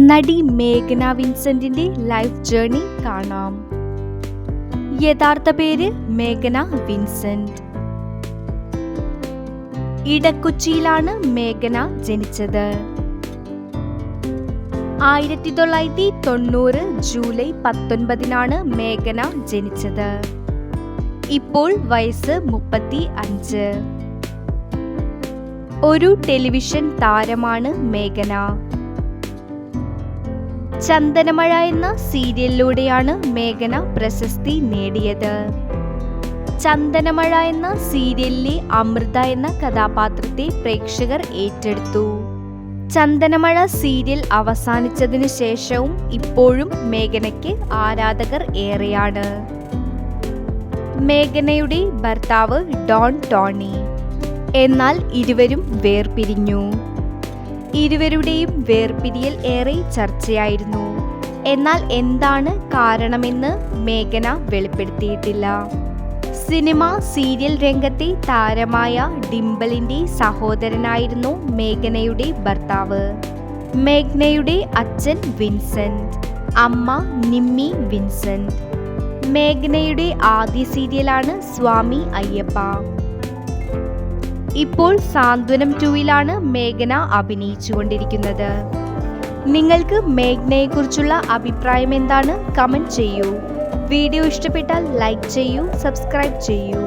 നടി മേഘ്ന വിൻസെന്റിന്റെ life journey കാണാം. യഥാർത്ഥ പേര് മേഘ്ന വിൻസെന്റ്. ഇടക്കൊച്ചിയിലാണ് മേഘ്ന ജനിച്ചത്. 1990 ജൂലൈ 19 മേഘ്ന ജനിച്ചത്. ഇപ്പോൾ വയസ്സ് 35. ഒരു ടെലിവിഷൻ താരമാണ് മേഘ്ന. ചന്ദനമഴ എന്ന സീരിയലിലൂടെയാണ് മേഘ്ന പ്രശസ്തി നേടിയത്. ചന്ദനമഴ എന്ന സീരിയലിലെ അമൃത എന്ന കഥാപാത്രത്തെ പ്രേക്ഷകർ ഏറ്റെടുത്തു. ചന്ദനമഴ സീരിയൽ അവസാനിച്ചതിനു ശേഷവും ഇപ്പോഴും മേഘ്നയ്ക്ക് ആരാധകർ ഏറെയാണ്. മേഘ്നയുടെ ഭർത്താവ് ഡോൺ ടോണി. എന്നാൽ ഇരുവരും വേർപിരിഞ്ഞു. ഇരുവരുടെയും വേർപിരിയൽ ഏറെ ചർച്ചയായിരുന്നു. എന്നാൽ എന്താണ് കാരണമെന്ന് മേഘ്ന വെളിപ്പെടുത്തിയിട്ടില്ല. സിനിമ, സീരിയൽ രംഗത്തെ താരമായ ഡിംപിളിന്റെ സഹോദരനായിരുന്നു മേഘ്നയുടെ ഭർത്താവ്. മേഘ്നയുടെ അച്ഛൻ വിൻസെന്റ്, അമ്മ നിമ്മി വിൻസെന്റ്. മേഘ്നയുടെ ആദ്യ സീരിയലാണ് സ്വാമി അയ്യപ്പ. ഇപ്പോൾ സാന്ത്വനം 2-ലാണ് മേഘ്ന അഭിനയിച്ചുകൊണ്ടിരിക്കുന്നത്. നിങ്ങൾക്ക് മേഘ്നയെക്കുറിച്ചുള്ള അഭിപ്രായം എന്താണ്? കമന്റ് ചെയ്യൂ. വീഡിയോ ഇഷ്ടപ്പെട്ടാൽ ലൈക്ക് ചെയ്യൂ, സബ്സ്ക്രൈബ് ചെയ്യൂ.